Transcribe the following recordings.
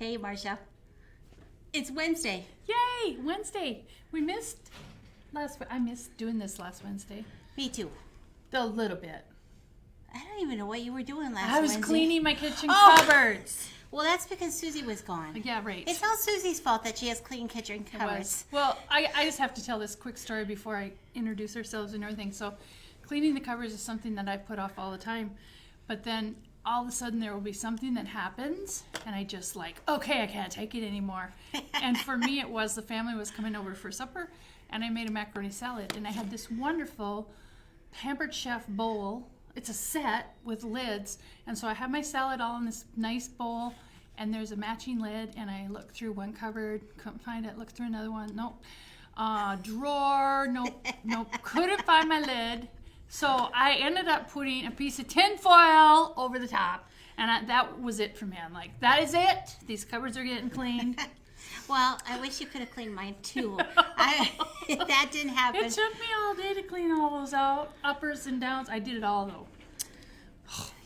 Hey, Marcia. It's Wednesday. Yay! Wednesday. I missed doing this last Wednesday. Me too. A little bit. I don't even know what you were doing last I was Wednesday. cleaning my kitchen cupboards. Well, that's because Susie was gone. Yeah, right. It's not Susie's fault that she has clean kitchen cupboards. Well, I just have to tell this quick story before I introduce ourselves and everything. So, cleaning the cupboards is something that I put off all the time. But then all of a sudden there will be something that happens and I just okay, I can't take it anymore. And for me it was the family was coming over for supper and I made a macaroni salad and I had this wonderful Pampered Chef bowl. It's a set with lids, and so I have my salad all in this nice bowl and there's a matching lid and I looked through one cupboard, couldn't find it, looked through another one, nope. Drawer, nope, couldn't find my lid. So I ended up putting a piece of tin foil over the top, and that was it for me. I'm like, that is it. These cupboards are getting cleaned. Well, I wish you could have cleaned mine too. That didn't happen. It took me all day to clean all those out, uppers and downs. I did it all though.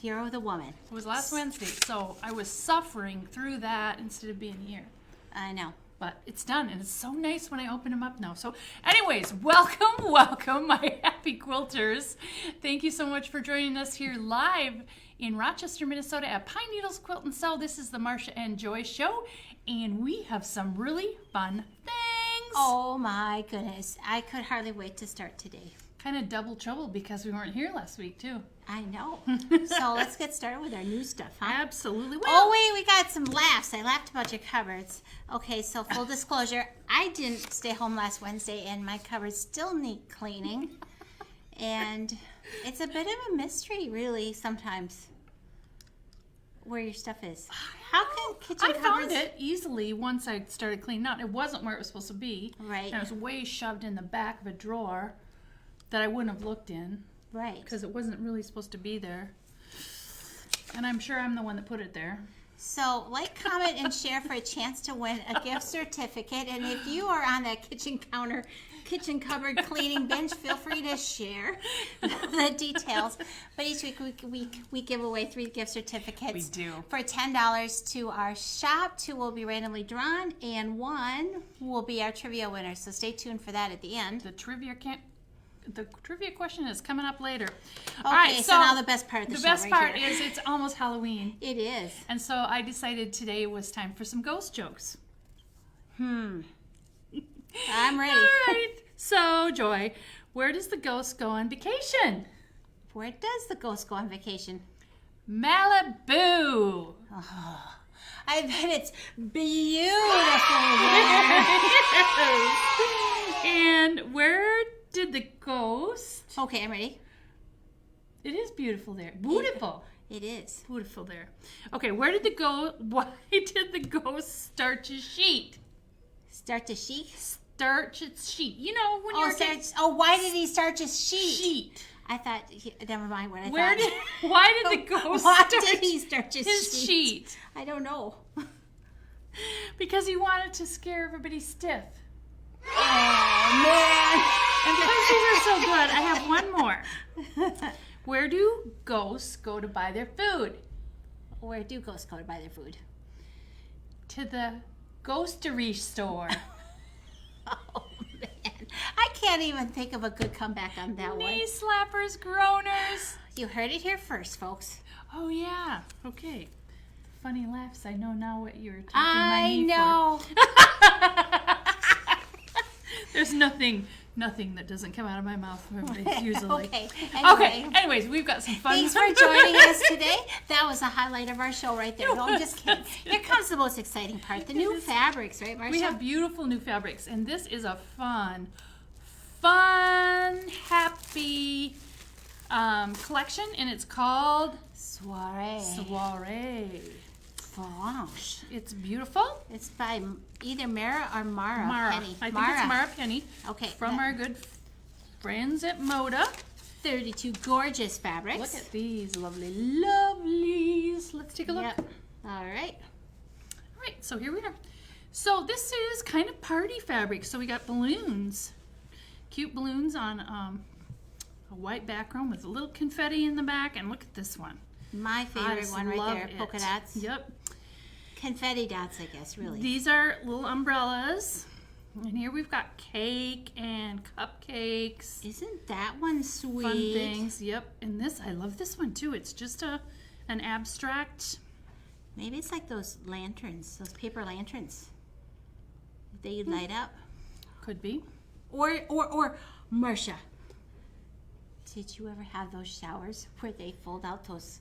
You're the woman. It was last Wednesday, so I was suffering through that instead of being here. I know. But it's done, and it's so nice when I open them up now. So anyways, welcome, my happy quilters. Thank you so much for joining us here live in Rochester, Minnesota at Pine Needles Quilt and Sew. This is the Marcia and Joy Show, and we have some really fun things. Oh my goodness. I could hardly wait to start today. Kind of double trouble because we weren't here last week, too. I know. So let's get started with our new stuff, huh? Absolutely. Oh, wait, we got some laughs. I laughed about your cupboards. Okay, so full disclosure, I didn't stay home last Wednesday, and my cupboards still need cleaning. And it's a bit of a mystery, really, sometimes, where your stuff is. How can kitchen cupboards... I found it easily once I started cleaning out. It wasn't where it was supposed to be. Right. And it was way shoved in the back of a drawer that I wouldn't have looked in. Right. Because it wasn't really supposed to be there. And I'm sure I'm the one that put it there. So, like, comment, and share for a chance to win a gift certificate. And if you are on that kitchen cupboard cleaning bench, feel free to share the details. But each week we give away 3 gift certificates. We do. For $10 to our shop. 2 will be randomly drawn, and 1 will be our trivia winner. So stay tuned for that at the end. The trivia question is coming up later. Okay, all right, so now the best part of the show. The best right part here. is it's almost Halloween. It is. And so I decided today was time for some ghost jokes. I'm ready. All right. So, Joy, where does the ghost go on vacation? Where does the ghost go on vacation? Malibu. Oh, I bet it's beautiful there. And where did the ghost... Okay, I'm ready. It is beautiful there. Beautiful. It is. Beautiful there. Okay, why did the ghost starch his sheet? Start to sheet? Starch its sheet. You know, when you're... why did he starch his sheet? Sheet. I thought, never mind what I Why thought. did the ghost did he starch his sheet? I don't know. Because he wanted to scare everybody stiff. Oh, man. And because these are so good, I have one more. Where do ghosts go to buy their food? Where do ghosts go to buy their food? To the ghostery store. Oh, man. I can't even think of a good comeback on that one. Knee slappers, groaners. You heard it here first, folks. Oh, yeah. Okay. Funny laughs. I know now what you were talking I my knee know. For. There's nothing that doesn't come out of my mouth usually. Okay. Okay. Anyways, we've got some fun. Thanks for joining us today. That was a highlight of our show right there. No, I'm just kidding. Here comes the most exciting part, the new fabrics, right, Marcia? We have beautiful new fabrics, and this is a fun, happy collection, and it's called Soiree. Franche. It's beautiful. It's by either Mara or Mara Penny. I think it's Mara Penny. Okay. From our good friends at Moda. 32 gorgeous fabrics. Look at these lovely lovelies. Let's take a look. Yep. All right. All right, so here we are. So this is kind of party fabric. So we got balloons. Cute balloons on a white background with a little confetti in the back. And look at this one. My favorite one right there, polka dots. Yep. Confetti dots, I guess, really. These are little umbrellas. And here we've got cake and cupcakes. Isn't that one sweet? Fun things. Yep. And this, I love this one too. It's just an abstract. Maybe it's like those lanterns, those paper lanterns that you light up. Could be. Or Marcia, did you ever have those showers where they fold out those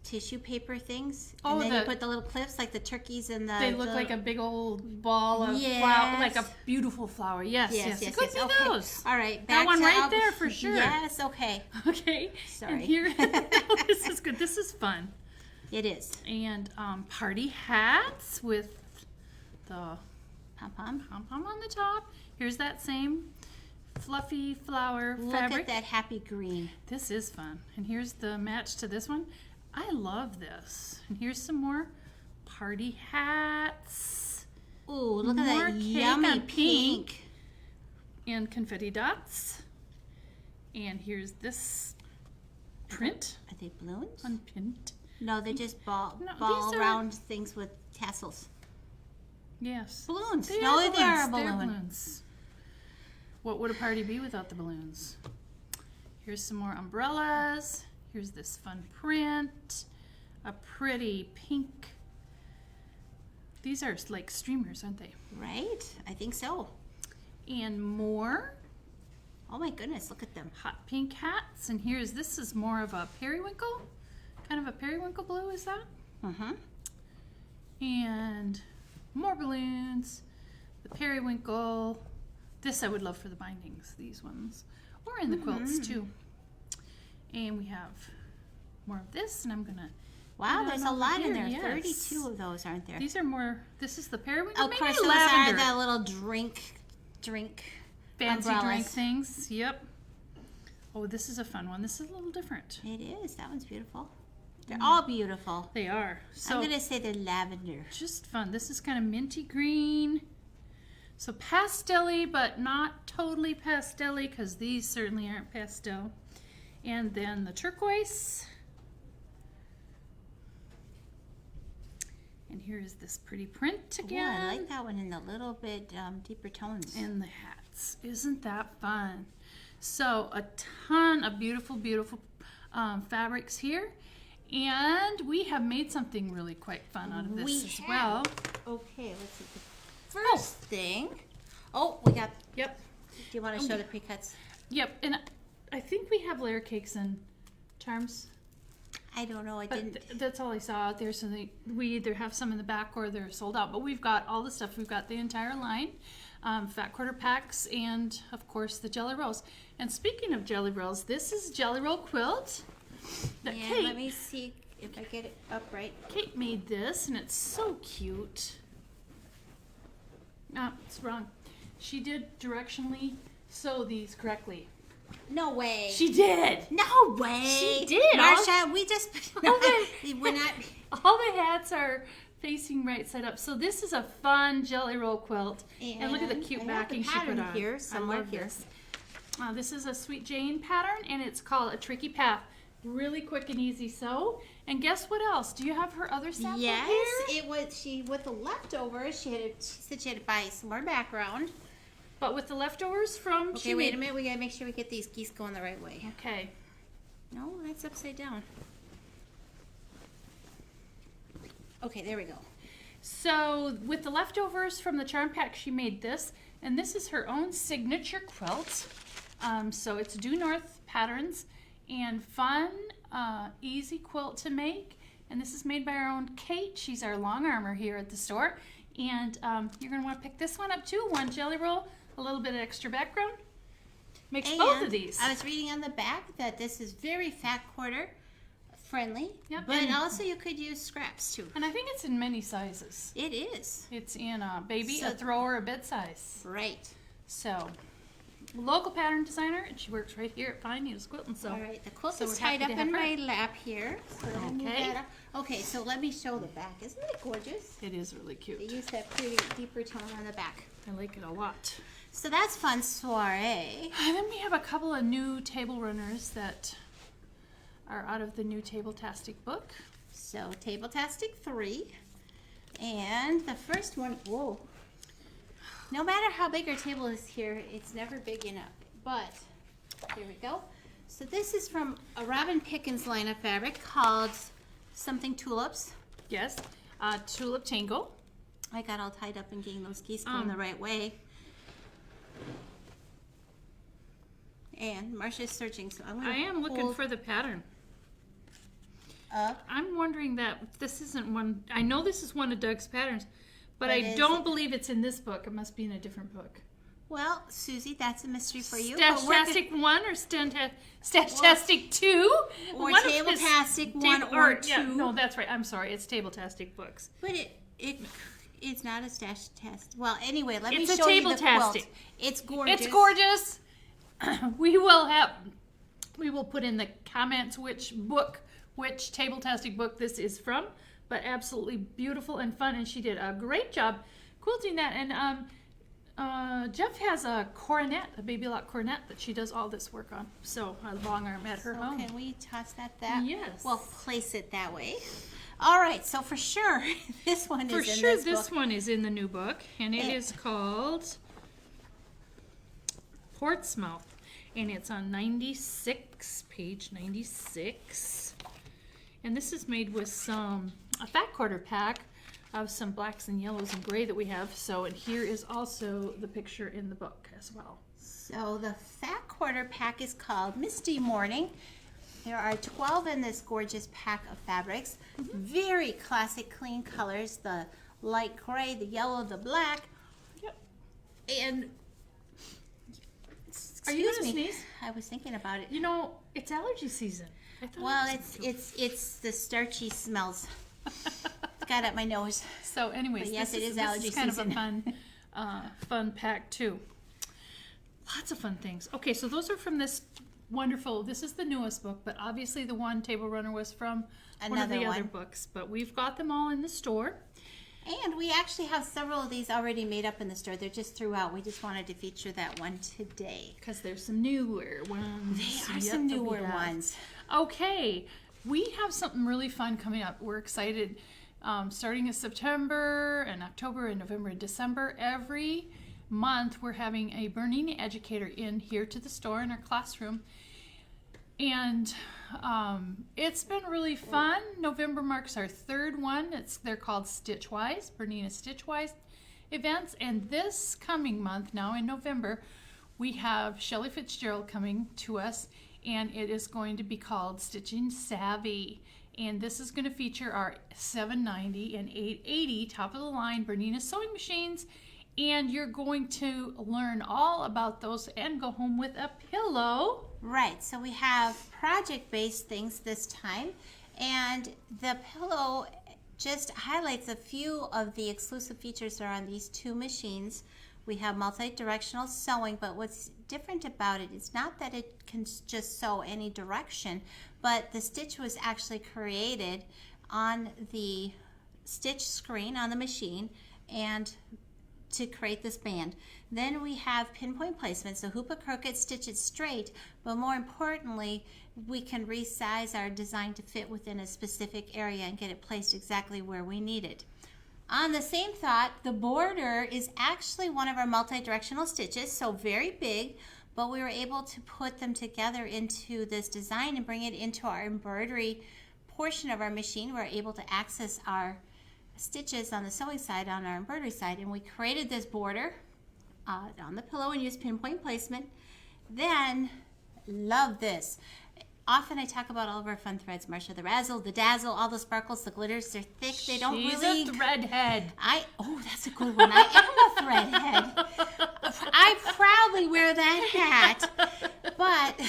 tissue paper things? Oh, and then you put the little clips like the turkeys and the... They look like a big old ball of flower, like a beautiful flower. Yes. It could be okay. those. All right. That back one to right there for sure. Yes, okay. Okay. Sorry. And here, this is good. This is fun. It is. And party hats with the Pom-pom. pom-pom on the top. Here's that same fluffy flower Look fabric. at that happy green. This is fun. And here's the match to this one. I love this. And here's some more party hats. Ooh, look at More that cake yummy on pink. And confetti dots. And here's this print. Are they balloons? Unpinned. No, they're just ball No, these are- round things with tassels. Yes. Balloons. They No, are they are a balloons. They're balloon. balloons. What would a party be without the balloons? Here's some more umbrellas. Here's this fun print. A pretty pink. These are like streamers, aren't they? Right? I think so. And more Oh my goodness, look at them. hot pink hats. And this is more of a periwinkle. Kind of a periwinkle blue, is that? Mm-hmm. And more balloons. The periwinkle. This I would love for the bindings, these ones. Or in the quilts too. And we have more of this, and I'm gonna... Wow, put it there's on a over lot in here, there. yes. 32 of those, aren't there? These are more... This is the periwinkle, Of maybe course, those lavender. are the little drink Fancy umbrellas. drink things, yep. Oh, this is a fun one. This is a little different. It is. That one's beautiful. They're all beautiful. They are. So I'm going to say they're lavender. just fun. This is kind of minty green. So pastel-y, but not totally pastel-y, because these certainly aren't pastel. And then the turquoise. And here's this pretty print Ooh, again. I like that one in a little bit deeper tones. And the hats. Isn't that fun? So a ton of beautiful, beautiful fabrics here. And we have made something really quite fun out of this We as have. well. Okay, let's see. The first thing. Oh, we got. Yep. Do you want to show the pre-cuts? Yep. And I think we have layer cakes and charms. I don't know. I But didn't. that's all I saw out there. So we either have some in the back or they're sold out. But we've got all the stuff. We've got the entire line, fat quarter packs, and of course the Jelly Rolls. And speaking of Jelly Rolls, this is Jelly Roll quilt that Yeah, Kate. let me see if I get it upright. Kate made this, and it's so cute. No, it's wrong. She did directionally sew these correctly. No way. She did. No way. She did. Marcia, we just. Okay. We're not. All the hats are facing right side up. So this is a fun Jelly Roll quilt. And look at the cute I have the backing she put pattern on. here, I somewhere love here. this. This is a Sweet Jane pattern, and it's called A Tricky Path. Really quick and easy sew. And guess what else? Do you have her other sample Yes, here? it was. She with the leftovers. She said she had to buy some more background. But with the leftovers from... Okay, wait a minute. We gotta make sure we get these geese going the right way. Okay. No, that's upside down. Okay, there we go. So with the leftovers from the charm pack, she made this, and this is her own signature quilt. So it's due north patterns and fun, easy quilt to make. And this is made by our own Kate. She's our long armor here at the store. And you're gonna want to pick this one up too. One Jelly Roll, a little bit of extra background. Makes both of these. I was reading on the back that this is very fat quarter friendly. Yep, But and- also you could use scraps too. And I think it's in many sizes. It is. It's in a baby, So- a thrower, a bed size. Right. So, local pattern designer, and she works right here at Fine Needles Quilting. So, All right, the quilt so is we're tied happy up to have in her. my lap here. So let me move Okay. that up. Okay, so let me show the back. Isn't it gorgeous? it is really They cute. use that pretty deeper tone on the back. I like it a lot. So that's fun soiree. And then we have a couple of new table runners that are out of the new Table-tastic book. So Table-tastic 3. And the first one, whoa. No matter how big our table is here, it's never big enough. But here we go. So this is from a Robin Pickens line of fabric called something Tulips. Yes, Tulip Tango. I got all tied up in getting those geese going the right way. And Marcia's searching, so I'm going to I am looking for the pattern. up. I'm wondering that this isn't one. I know this is one of Doug's patterns, but I is don't believe it's in this book. It must be in a different book. Well, Susie, that's a mystery for you. Stashtastic 1 or Stashtastic 2? Or One of his- Tabletastic 1 or 2. Yeah, no, that's right. I'm sorry. It's Tabletastic books. But it's not a stash test. Well, anyway, let me It's a show you the quilt. Tabletastic. It's gorgeous. It's gorgeous. We will put in the comments which Tabletastic book this is from, but absolutely beautiful and fun, and she did a great job quilting that. And Jeff has a coronet, a baby lock coronet that she does all this work on. So a long arm at her home. Can we toss that? Yes. Well, place it that way. All right, so for sure, this one For is in sure, this this book. one is in the new book, and it is called Portsmouth, and it's on 96, page 96. And this is made with a fat quarter pack of some blacks and yellows and gray that we have. So, and here is also the picture in the book as well. So the fat quarter pack is called Misty Morning. There are 12 in this gorgeous pack of fabrics. Very classic, clean colors. The light gray, the yellow, the black. Yep. And Are you excuse gonna me, sneeze? I was thinking about it. You know, it's allergy season. I thought Well, it was- it's the starchy smells. Got up my nose. So, anyways, But yes, this it is this allergy kind season. of a fun pack too. Lots of fun things. Okay, so those are from this wonderful. This is the newest book, but obviously the one Table Runner was from one of the Another other one. books. But we've got them all in the store. And we actually have several of these already made up in the store. They're just throughout. We just wanted to feature that one today. Because there's some newer ones. They are Yep, some that we newer have. ones. Okay, we have something really fun coming up. We're excited. Starting in September and October and November and December, every month we're having a Bernini educator in here to the store in our classroom. And it's been really fun. November marks our third one. They're called Stitchwise, Bernina Stitchwise events. And this coming month now in November, we have Shelley Fitzgerald coming to us, and it is going to be called Stitching Savvy. And this is going to feature our 790 and 880 top of the line Bernina sewing machines. And you're going to learn all about those and go home with a pillow. Right, so we have project-based things this time, and the pillow just highlights a few of the exclusive features that are on these two machines. We have multi-directional sewing, but what's different about it is not that it can just sew any direction, but the stitch was actually created on the stitch screen on the machine and to create this band. Then we have pinpoint placement, so hoop a crooked, stitch it straight, but more importantly, we can resize our design to fit within a specific area and get it placed exactly where we need it. On the same thought, the border is actually one of our multi-directional stitches, so very big, but we were able to put them together into this design and bring it into our embroidery portion of our machine. We're able to access our stitches on the sewing side, on our embroidery side, and we created this border on the pillow and used pinpoint placement. Then, love this. Often I talk about all of our fun threads, Marcia. The razzle, the dazzle, all the sparkles, the glitters, they're thick. They don't She's really... a threadhead. Oh, that's a good one. I am a threadhead. I proudly wear that hat. But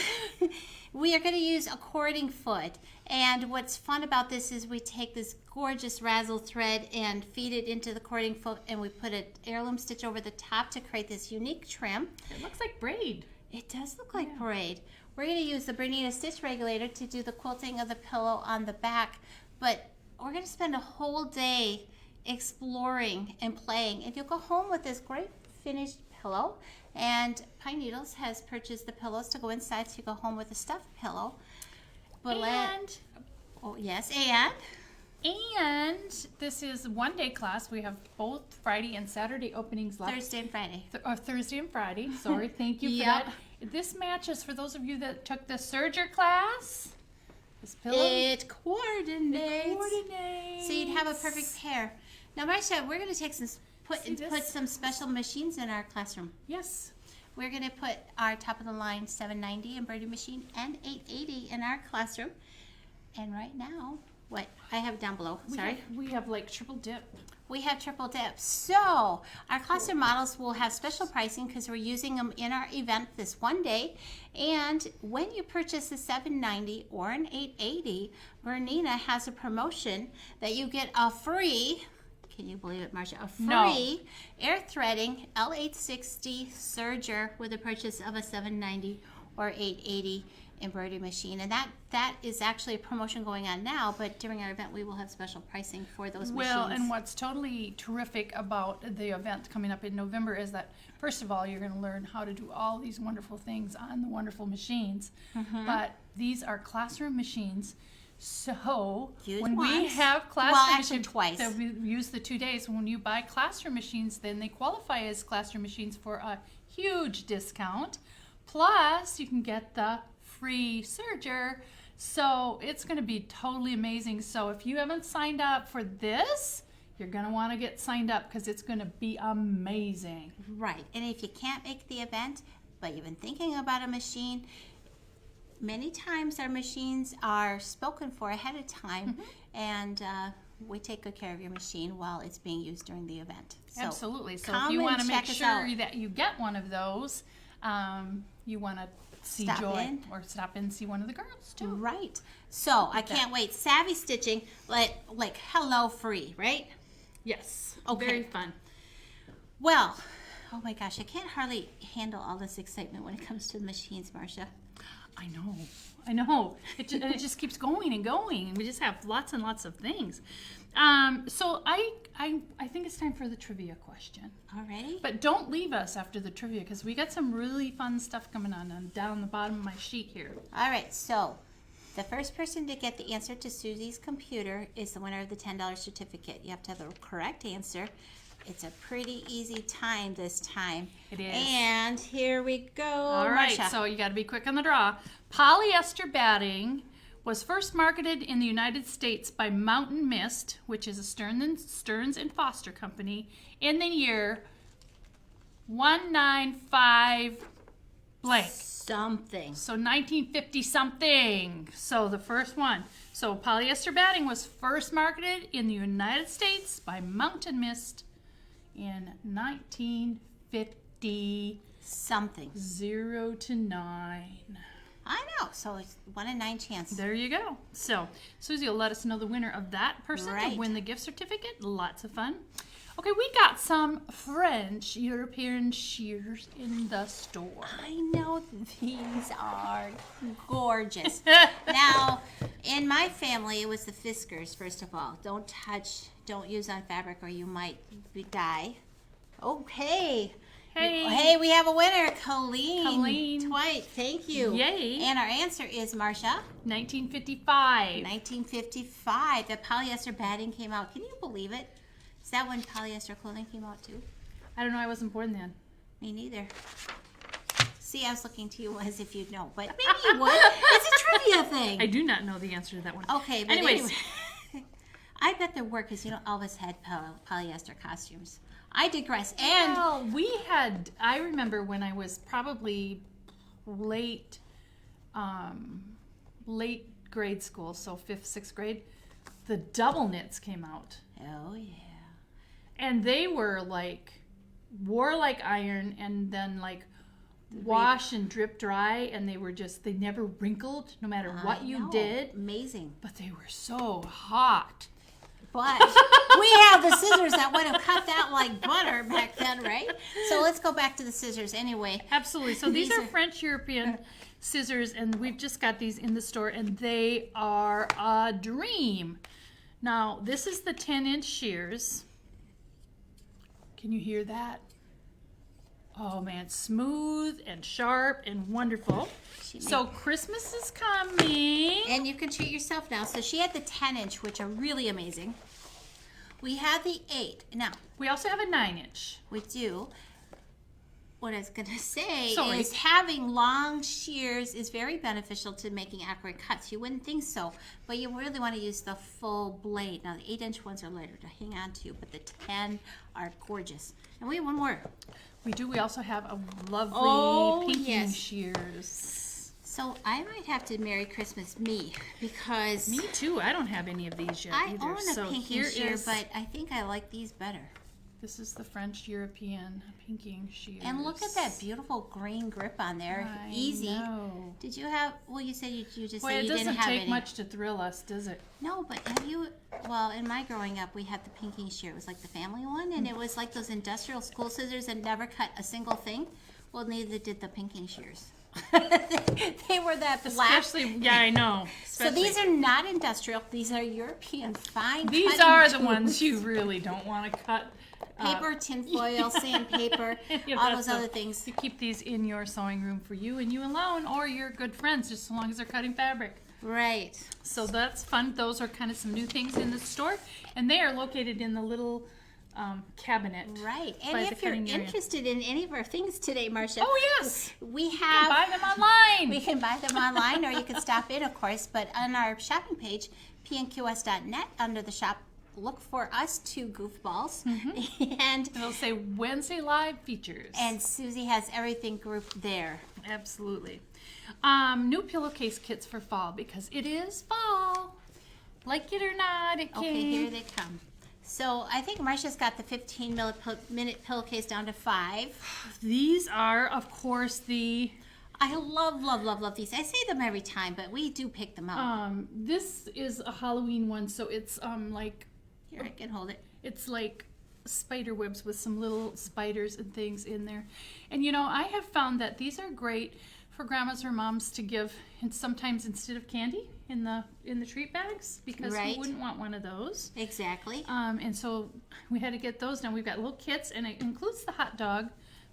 we are going to use a cording foot. And what's fun about this is we take this gorgeous razzle thread and feed it into the cording foot, and we put an heirloom stitch over the top to create this unique trim. It looks like braid. It does look like braid. We're going to use the Bernina stitch regulator to do the quilting of the pillow on the back, but we're going to spend a whole day exploring and playing, and you'll go home with this great finished pillow. And Pine Needles has purchased the pillows to go inside, so you go home with a stuffed pillow. But And oh yes, and this is one-day class. We have both Friday and Saturday openings left. Thursday and Friday. Thursday and Friday. Sorry, thank you for Yep. that. This matches for those of you that took the Serger class. This pillow. It coordinates. Coordinates. So you'd have a perfect pair. Now, Marcia, we're going to take some put this? some special machines in our classroom. Yes. We're going to put our top of the line 790 embroidery machine and 880 in our classroom. And right now, what I have down below. Sorry. We have like triple dip. We have triple dip. So our classroom models will have special pricing because we're using them in our event this one day. And when you purchase a 790 or an 880, Bernina has a promotion that you get a free, can you believe it, Marcia? A free air threading L860 serger with the purchase of a 790 or 880 embroidery machine. And that is actually a promotion going on now, but during our event we will have special pricing for those machines. Well, and what's totally terrific about the event coming up in November is that, first of all, you're going to learn how to do all these wonderful things on the wonderful machines. But these are classroom machines. So Use when we once. have classroom Well, actually machines, twice. that we use the 2 days. When you buy classroom machines, then they qualify as classroom machines for a huge discount. Plus, you can get the free serger. So it's going to be totally amazing. So if you haven't signed up for this, you're going to want to get signed up because it's going to be amazing. Right. And if you can't make the event, but you've been thinking about a machine, many times our machines are spoken for ahead of time, and we take good care of your machine while it's being used during the event. So Absolutely. So if come you want to and make check us sure out. that you get one of those, you want to see Stop Joy in. or stop in and see one of the girls too. Right. So I can't wait. Savvy stitching, like hello free, right? Yes. Okay. Very fun. Well, oh my gosh, I can't hardly handle all this excitement when it comes to the machines, Marcia. I know. It just keeps going and going. We just have lots and lots of things. So I think it's time for the trivia question. Alrighty. But don't leave us after the trivia because we got some really fun stuff coming on down the bottom of my sheet here. All right, so the first person to get the answer to Susie's computer is the winner of the $10 certificate. You have to have the correct answer. It's a pretty easy time this time. It is. And here we go. All right, Marcia. so you got to be quick on the draw. Polyester batting was first marketed in the United States by Mountain Mist, which is a Stearns and Foster company, in the year 195 blank. Something. So 1950 something. So the first one. So polyester batting was first marketed in the United States by Mountain Mist in 1950. Something. 0 to 9. I know. So it's 1 in 9 chance. There you go. So Susie will let us know the winner of that person Right. to win the gift certificate. Lots of fun. Okay, we got some French European shears in the store. I know these are gorgeous. Now, in my family, it was the Fiskars, first of all. Don't touch, don't use on fabric or you might die. Okay. Hey, we have a winner, Colleen Twite. Thank you. Yay. And our answer is, Marcia, 1955. 1955. The polyester batting came out. Can you believe it? Is that when polyester clothing came out too? I don't know. I wasn't born then. Me neither. See, I was looking to you as if you'd know, but maybe you would. It's a trivia thing. I do not know the answer to that one. Okay, but Anyways. anyway. I bet there were, because Elvis had polyester costumes. I digress. And Well, I remember when I was probably late grade school, so 5th, 6th grade, the double knits came out. oh yeah, And they were wore like iron and then wash and drip dry, and they never wrinkled no matter what you know. did. Amazing. But they were so hot. But we have the scissors that would have cut that like butter back then, right? So let's go back to the scissors anyway. Absolutely. So these are French European scissors, and we've just got these in the store, and they are a dream. Now, this is the 10-inch shears. Can you hear that? Oh man, smooth and sharp and wonderful. So Christmas is coming. And you can treat yourself now. So she had the 10-inch, which are really amazing. We have the 8. Now, We also have a 9-inch. we do. What I was going to say Sorry. is having long shears is very beneficial to making accurate cuts. You wouldn't think so, but you really want to use the full blade. Now, the 8-inch ones are lighter to hang on to, but the 10 are gorgeous. And we have one more. We do. We also have a lovely pinking yes. shears. So I might have to Merry Christmas me because Me too. I don't have any of these yet I either. own a So pinking here shear, is- but I think I like these better. This is the French European pinking shears. And look at that beautiful green grip on there. I Easy. know. Did you have? Well, you said you just Boy, said it you didn't doesn't have take any. much to thrill us, does it? No, but have you? Well, in my growing up, we had the pinking shear. It was like the family one, and it was like those industrial school scissors that never cut a single thing. Well, neither did the pinking shears. They were that black. Especially, yeah, I know. So these are not industrial. These are European fine. These cutting are the tools. ones you really don't want to cut. Paper, tinfoil, sandpaper, Yeah, all that's those other things. You keep these in your sewing room for you and you alone, or your good friends, just as long as they're cutting fabric. Right. So that's fun. Those are kind of some new things in the store, and they are located in the little cabinet. Right. And by the if you're cutting area. interested in any of our things today, Marcia, Oh yes, we you can have. buy them online. We can buy them online, or you can stop in, of course. But on our shopping page, pnqs.net, under the shop, look for us two goofballs, and It'll say Wednesday live features. Susie has everything grouped there. Absolutely. New pillowcase kits for fall because it is fall. Like it or not, it came. Okay, here they come. So I think Marcia's got the 15-minute pillowcase down to 5. These are, of course, the. I love these. I say them every time, but we do pick them out. This is a Halloween one, so it's like. Here, I can hold it. It's like spider webs with some little spiders and things in there. And you know, I have found that these are great for grandmas or moms to give, and sometimes instead of candy in the treat bags, because Right. who wouldn't want one of those? Exactly. And so we had to get those. Now we've got little kits, and it includes the hot dog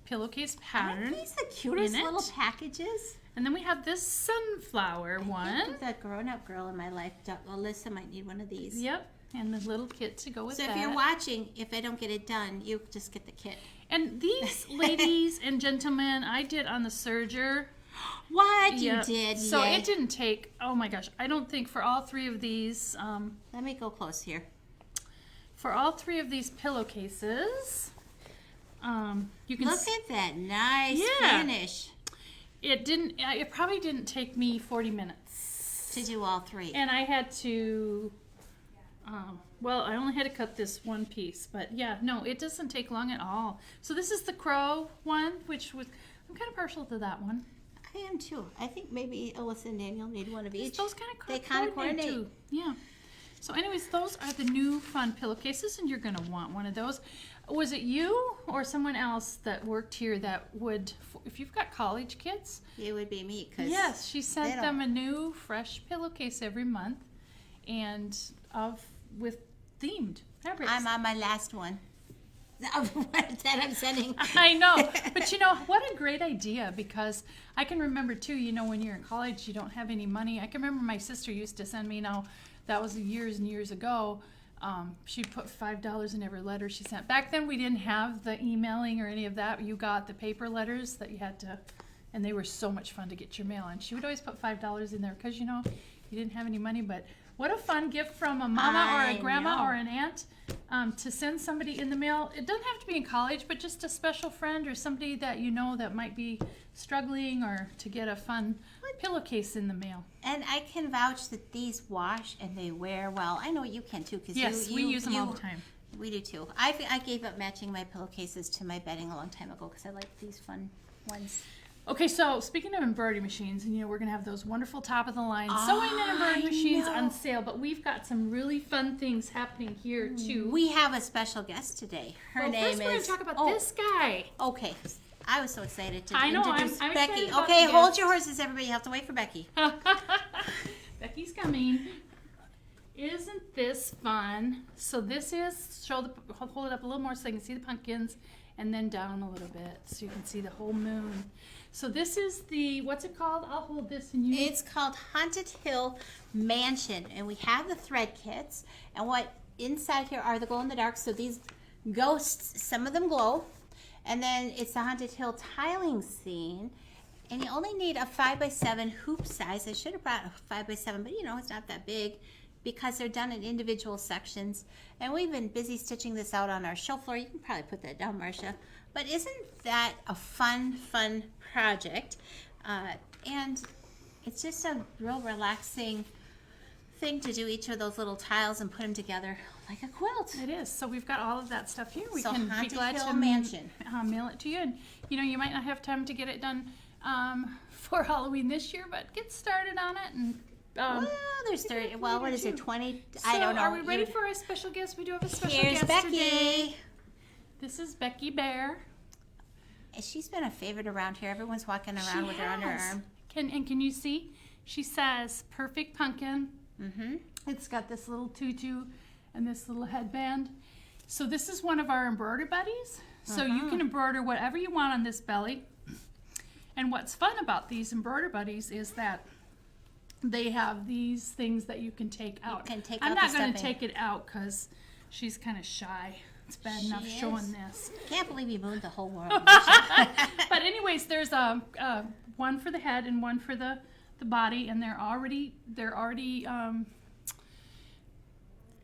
pillowcase pattern. Aren't these the cutest in it. little packages? And then we have this sunflower I one. think the grown-up girl in my life, Alyssa, might need one of these. Yep. And the little kit to go with So that. if you're watching, if I don't get it done, you just get the kit. And these ladies and gentlemen, I did on the serger. What Yeah. you did? So yay. it didn't take, oh my gosh, I don't think for all 3 of these, Let me go close here. for all 3 of these pillowcases, you can Look at that nice Yeah. finish it probably didn't take me 40 minutes. to do all 3. And I had to, well, I only had to cut this one piece, but yeah, no, it doesn't take long at all. So this is the crow one, which was, I'm kind of partial to that one. I am too. I think maybe Alyssa and Daniel need one of each. Those kind of They kinda coordinate. too. Yeah. So anyways, those are the new fun pillowcases, and you're going to want one of those. Was it you or someone else that worked here that would, if you've got college kids? It would be me. Cause Yes, she they sent don't- them a new fresh pillowcase every month, and with themed fabrics. I'm on my last one. Of what that I'm sending. I know, but you know, what a great idea, because I can remember too, you know, when you're in college, you don't have any money. I can remember my sister used to send me, now that was years and years ago, she'd put $5 in every letter she sent. Back then we didn't have the emailing or any of that. You got the paper letters that you had to, and they were so much fun to get your mail. And she would always put $5 in there because, you know, you didn't have any money. But what a fun gift from a mama or I a grandma know. or an aunt to send somebody in the mail. It doesn't have to be in college, but just a special friend or somebody that you know that might be struggling, or to get a fun pillowcase in the mail. And I can vouch that these wash and they wear well. I know you can too, because Yes, we use them all the time. We do too. I gave up matching my pillowcases to my bedding a long time ago because I like these fun ones. Okay, so speaking of embroidery machines, and you know, we're gonna have those wonderful top of the line sewing and embroidery I machines know. on sale, but we've got some really fun things happening here too. We have a special guest today. Her name first we're gonna is. talk about this guy. Okay, I was so excited to I know, introduce I'm Becky. excited about Okay, the hold guest. your horses, everybody. You have to wait for Becky. Becky's coming. Isn't this fun? So this is, hold it up a little more so you can see the pumpkins, and then down a little bit so you can see the whole moon. So this is the, what's it called? I'll hold this and you. It's called Haunted Hill Mansion, and we have the thread kits. And what inside here are the glow in the dark. So these ghosts, some of them glow. And then it's the Haunted Hill tiling scene. And you only need a 5x7 hoop size. I should have brought a 5x7, but you know, it's not that big because they're done in individual sections. And we've been busy stitching this out on our show floor. You can probably put that down, Marcia. But isn't that a fun project? And it's just a real relaxing thing to do each of those little tiles and put them together like a quilt. It is. So we've got all of that stuff here. We So can be Haunted glad Hill to Mansion. Mail it to you. And you know, you might not have time to get it done for Halloween this year, but get started on it. And Well, there's 30. Well, what is it? 20? So I don't know. Are we ready for our special guest? We do have a special Here's guest Becky. today. This is Becky Bear. She's been a favorite around here. Everyone's walking around with her under her arm. Can you see? She says perfect pumpkin. Mm-hmm. It's got this little tutu and this little headband. So this is one of our embroidery buddies. So you can embroider whatever you want on this belly. And what's fun about these embroidery buddies is that they have these things that you can take out. You can take I'm out not the going to stuffing. take it out because she's kind of shy. It's bad enough She showing is. this. Can't believe you moved the whole world. But anyways, there's one for the head and one for the body, and they're already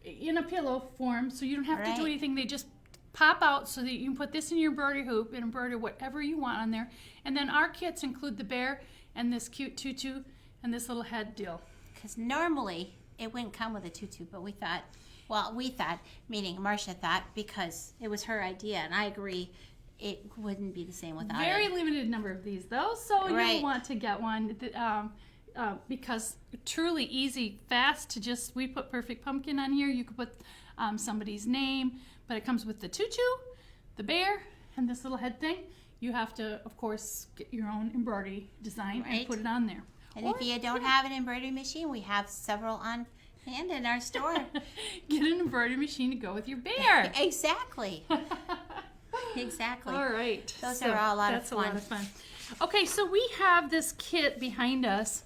in a pillow form, so you don't have to do Right. anything. They just pop out so that you can put this in your embroidery hoop and embroider whatever you want on there. And then our kits include the bear and this cute tutu and this little head deal. Because normally it wouldn't come with a tutu, but we thought, meaning Marcia thought, because it was her idea, and I agree, it wouldn't be the same without Very it. limited number of these though, so Right. you'll want to get one because truly easy, fast to just, we put perfect pumpkin on here. You could put somebody's name, but it comes with the tutu, the bear, and this little head thing. You have to, of course, get your own embroidery design and Right. put it on there. And if you don't have an embroidery machine, we have several on hand in our store. Get an embroidery machine to go with your bear. Exactly. Exactly. All right. Those are all a lot of that's a lot fun. of fun. Okay, so we have this kit behind us,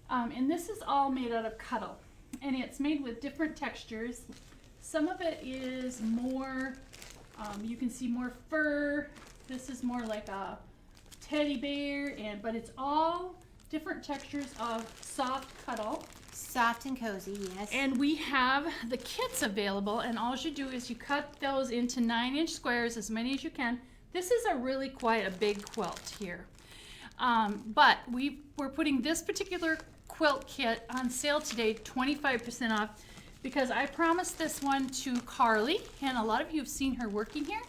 and this is all made out of cuttle, and it's made with different textures. Some of it is more, you can see more fur. This is more like a teddy bear, but it's all different textures of soft cuttle. Soft and cozy, yes. And we have the kits available, and all you do is you cut those into 9-inch squares, as many as you can. This is quite a big quilt here. But we're putting this particular quilt kit on sale today, 25% off, because I promised this one to Carly, and a lot of you have seen her working here.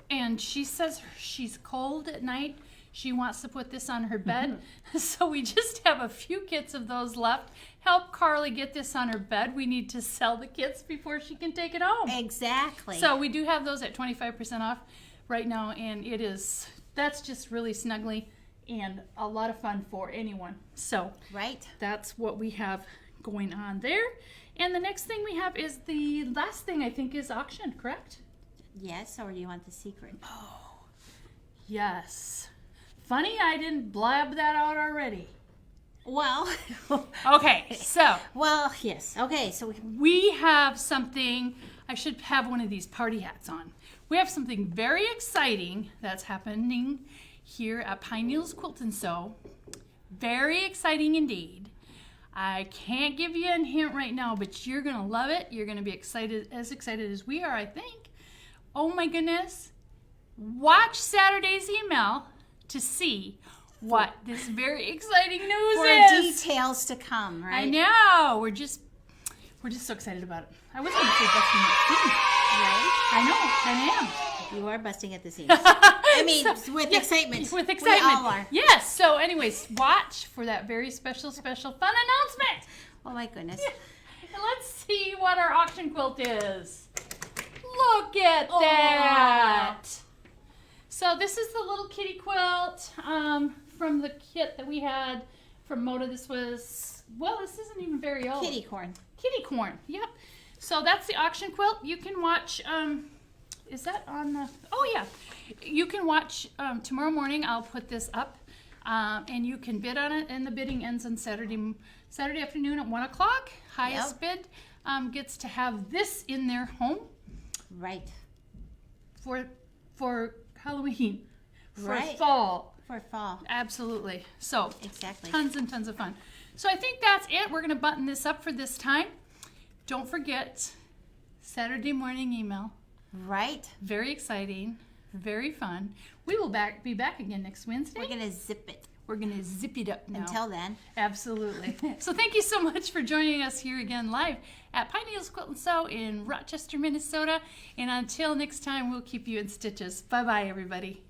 And she says she's cold at night. She wants to put this on her bed. So we just have a few kits of those left. Help Carly get this on her bed. We need to sell the kits before she can take it home. Exactly. So we do have those at 25% off right now, and that's just really snuggly and a lot of fun for anyone. So right. that's what we have going on there. And the next thing we have is the last thing, I think, is auction, correct? Yes, or do you want the secret? Yes. Funny I didn't blab that out already. Well, Okay, so well, yes. Okay, so we have something, I should have one of these party hats on. We have something very exciting that's happening here at Pine Needles Quilt and Sew. Very exciting indeed. I can't give you a hint right now, but you're going to love it. You're going to be excited as we are, I think. Oh my goodness. Watch Saturday's email to see what this very exciting news for is. details to come, right? I know. We're just so excited about it. I was going to say busting Right? at the seams. I know. I am. You are busting at the seams. I mean, with excitement. With excitement. We all are. Yes. So anyways, watch for that very special fun announcement. Oh my goodness. And let's see what our auction quilt is. Look at Oh. that. So this is the little kitty quilt from the kit that we had from Moda. This isn't even very old. Kitty corn. Kitty corn, yep. So that's the auction quilt. You can watch, is that on the, oh yeah. You can watch tomorrow morning. I'll put this up and you can bid on it, and the bidding ends on Saturday afternoon at 1 o'clock. Highest bid gets to have this in their home Right. for Halloween, for Right. fall. For fall. Absolutely. So Exactly. tons and tons of fun. So I think that's it. We're going to button this up for this time. Don't forget Saturday morning email. Right. Very exciting. Very fun. We will be back again next Wednesday. We're going to zip it We're going to zip it up now. until then. Absolutely. So thank you so much for joining us here again live at Pine Needles Quilt and Sew in Rochester, Minnesota. And until next time, we'll keep you in stitches. Bye-bye, everybody.